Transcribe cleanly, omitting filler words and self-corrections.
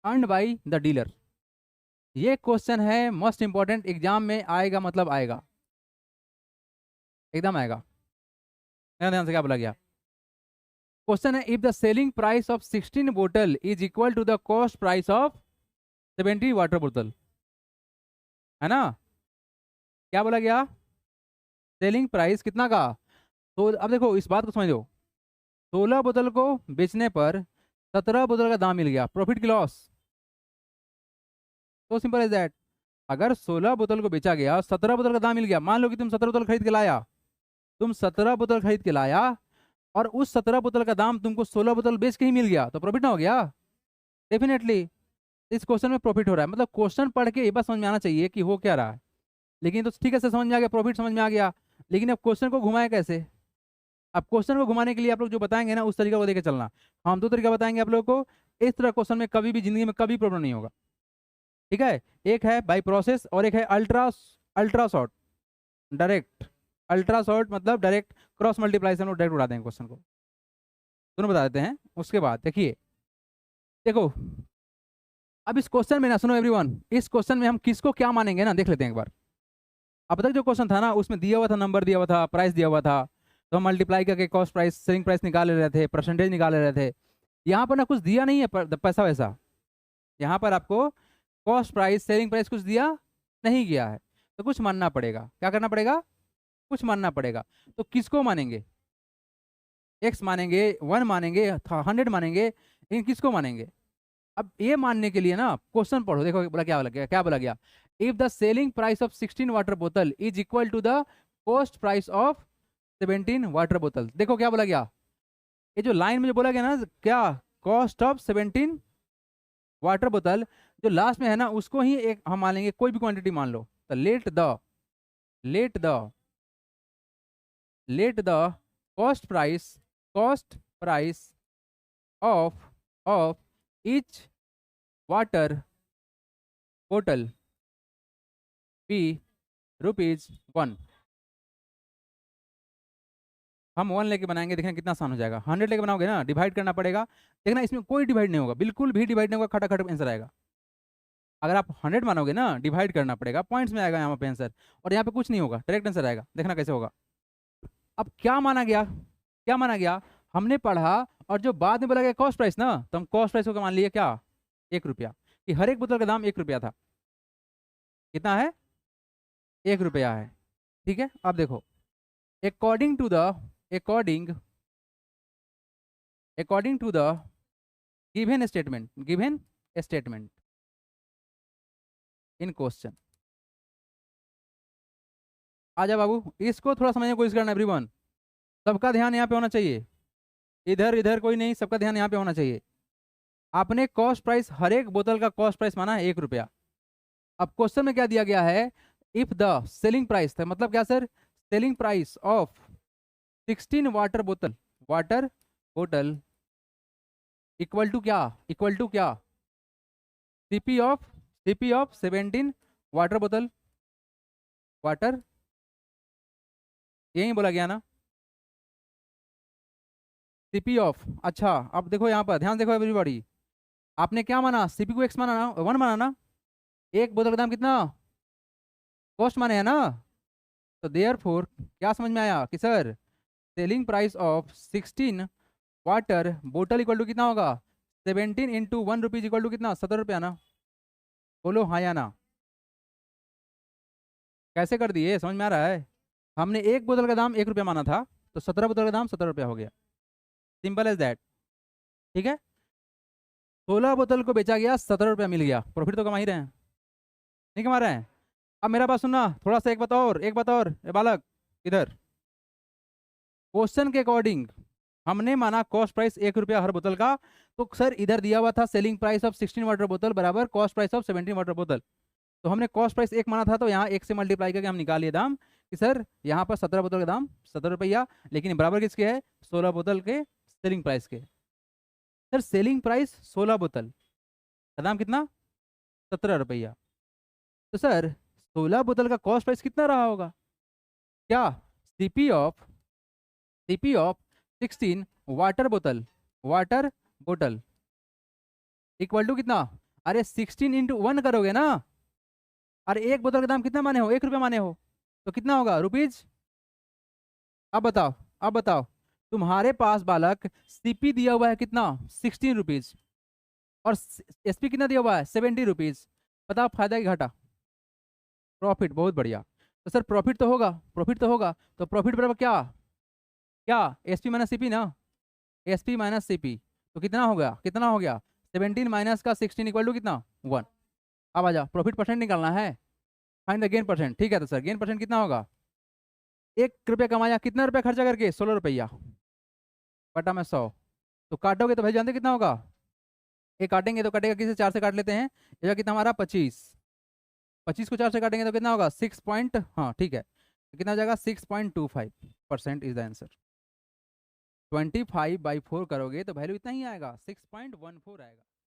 Earned by the dealer. ये question है most important, exam में आएगा मतलब आएगा, एकदम आएगा। ध्यान से क्या बोला गया। क्वेश्चन है if the selling price of 16 बोतल is equal to the cost price of 70 water बोतल, है ना। क्या बोला गया, सेलिंग प्राइस कितना का। तो अब देखो इस बात को समझो, 16 बोतल को बेचने पर 17 बोतल का दाम मिल गया, प्रॉफिट की लॉस। तो सिंपल एज दैट। अगर 16 बोतल को बेचा गया, 17 बोतल का दाम मिल गया, मान लो कि तुम 17 बोतल खरीद के लाया, तुम 17 बोतल खरीद के लाया और उस 17 बोतल का दाम तुमको 16 बोतल बेच के ही मिल गया, तो प्रॉफिट ना हो गया। डेफिनेटली इस क्वेश्चन में प्रॉफिट हो रहा है, मतलब क्वेश्चन पढ़ के ये बात समझ में आना चाहिए कि हो क्या रहा है। लेकिन तो ठीक है, से समझ में आ गया, प्रॉफिट समझ में आ गया, लेकिन अब क्वेश्चन को घुमाए कैसे। अब क्वेश्चन को घुमाने के लिए आप लोग जो बताएंगे ना उस तरीके को देकर चलना। हम दो तरीका बताएंगे आप लोगों को, इस तरह क्वेश्चन में कभी भी जिंदगी में कभी प्रॉब्लम नहीं होगा। ठीक है, एक है बाई प्रोसेस और एक है ultra ultra short direct. Ultra short मतलब डायरेक्ट क्रॉस मल्टीप्लाई से हम लोग डायरेक्ट उड़ा देंगे क्वेश्चन को, दोनों बता देते हैं। उसके बाद देखिए, देखो अब इस क्वेश्चन में ना, सुनो एवरीवन, इस क्वेश्चन में हम किसको क्या मानेंगे ना देख लेते हैं एक बार। अब तक जो क्वेश्चन था ना उसमें दिया हुआ था, नंबर दिया हुआ था, प्राइस दिया हुआ था, तो हम मल्टीप्लाई करके कॉस्ट प्राइस सेलिंग प्राइस निकाल ले रहे थे, परसेंटेज निकाल ले रहे थे। यहाँ पर ना कुछ दिया नहीं है पैसा वैसा, यहाँ पर आपको कॉस्ट प्राइस सेलिंग प्राइस कुछ दिया नहीं गया है, तो कुछ मानना पड़ेगा। क्या करना पड़ेगा, कुछ मानना पड़ेगा। तो किसको मानेंगे, एक्स मानेंगे, 1 मानेंगे, 100 मानेंगे, लेकिन किसको मानेंगे। अब ये मानने के लिए ना क्वेश्चन पढ़ो, देखो बोला क्या बोला गया, क्या बोला गया। If the selling price of 16 water बोतल is equal to the cost price of 17 water बोतल। देखो क्या बोला गया, ये जो लाइन में जो बोला गया ना, क्या कॉस्ट ऑफ 17 वाटर बोतल, जो लास्ट में है ना उसको ही एक हम मान लेंगे, कोई भी क्वांटिटी मान लो। तो let the cost price of each water बोतल बी ₹1। हम 1 लेके बनाएंगे, देखना कितना आसान हो जाएगा। 100 लेके बनाओगे ना, डिवाइड करना पड़ेगा। देखना इसमें कोई डिवाइड नहीं होगा, बिल्कुल भी डिवाइड नहीं होगा, खटाखट आंसर आएगा। अगर आप 100 मानोगे ना, डिवाइड करना पड़ेगा, पॉइंट्स में आएगा यहाँ पे आंसर, और यहाँ पे कुछ नहीं होगा, डायरेक्ट आंसर आएगा। देखना कैसे होगा। अब क्या माना गया, क्या माना गया, हमने पढ़ा और जो बाद में बोला गया कॉस्ट प्राइस ना, तो हम कॉस्ट प्राइस को मान लिए क्या, ₹1, कि हर एक बोतल का दाम ₹1 था। कितना है, ₹1 है। ठीक है, अब देखो, according to the according according to the given statement in question. आजा बाबू, इसको थोड़ा समझने की कोशिश करना एवरीवन, सबका ध्यान यहाँ पे होना चाहिए, इधर इधर कोई नहीं, सबका ध्यान यहाँ पे होना चाहिए। आपने कॉस्ट प्राइस, हर एक बोतल का कॉस्ट प्राइस माना है ₹1। अब क्वेश्चन में क्या दिया गया है, इफ द सेलिंग प्राइस था, मतलब क्या sir, selling price of 16 water बोतल इक्वल टू क्या, इक्वल टू क्या, सीपी ऑफ 17 वाटर, यही बोला गया ना, सीपी ऑफ। अच्छा अब देखो यहाँ पर ध्यान देखो एवरीबॉडी, आपने क्या माना, सीपी को एक्स माना ना, 1 माना ना, एक बोतल का दाम कितना, कॉस्ट माने है ना। तो देयर फोर क्या समझ में आया कि sir selling price of 16 water बोतल इक्वल टू कितना होगा, 17 इंटू ₹1 इक्वल टू कितना, ₹17 ना। बोलो हाँ या ना। कैसे कर दिए, समझ में आ रहा है। हमने एक बोतल का दाम ₹1 माना था, तो 17 बोतल का दाम ₹17 हो गया, सिंपल एज दैट। ठीक है, 16 बोतल को बेचा गया, ₹17 मिल गया, प्रॉफिट तो कमा ही रहे हैं, नहीं कमा रहे हैं। अब मेरा बात सुनना थोड़ा सा, एक बात और, एक बात और, ए बालक इधर, क्वेश्चन के अकॉर्डिंग हमने माना कॉस्ट प्राइस ₹1 हर बोतल का, तो सर इधर दिया हुआ था सेलिंग प्राइस ऑफ 16 वाटर बोतल बराबर कॉस्ट प्राइस ऑफ 17 वाटर बोतल, तो हमने कॉस्ट प्राइस 1 माना था, तो यहाँ 1 से मल्टीप्लाई करके हम निकाल लिए दाम कि सर यहाँ पर 17 बोतल का दाम ₹17, लेकिन बराबर किसके है, 16 बोतल के सेलिंग प्राइस के। सर सेलिंग प्राइस 16 बोतल का दाम कितना, ₹17। तो सर 16 बोतल का कॉस्ट प्राइस कितना रहा होगा, क्या, सीपी ऑफ 16 वाटर बोतल इक्वल टू कितना। अरे 16 × 1 करोगे ना। अरे एक बोतल का दाम कितना माने हो, 1 रुपया माने हो, तो कितना होगा रुपीज। अब बताओ, अब बताओ, तुम्हारे पास बालक सीपी दिया हुआ है कितना, 16 रुपीज, और एसपी कितना दिया हुआ है, 70 रुपीज। बताओ फायदा की घाटा। प्रॉफिट, बहुत बढ़िया। तो सर प्रॉफिट तो होगा, प्रॉफिट तो होगा, तो प्रॉफिट बराबर क्या, क्या एसपी माइनस सीपी ना, एसपी माइनस सीपी। तो कितना हो गया, कितना हो गया, 17 माइनस का 16 इक्वल टू कितना, 1। अब आ जाओ, प्रॉफिट परसेंट निकालना है, फाइंड द गेन परसेंट। ठीक है, तो सर गेन परसेंट कितना होगा, 1 रुपया कमाया, कितना रुपया खर्चा करके, 16 रुपया, बटा में 100। तो काटोगे तो भाई जानते कितना होगा, ये काटेंगे तो कटेगा किसे, 4 से काट लेते हैं, ये कितना हमारा 25, 25 को 4 से काटेंगे तो कितना होगा 6 पॉइंट, हाँ ठीक है, तो कितना हो जाएगा 6.25% इज द आंसर। 25/4 करोगे तो वैल्यू इतना ही आएगा, 6.14 आएगा।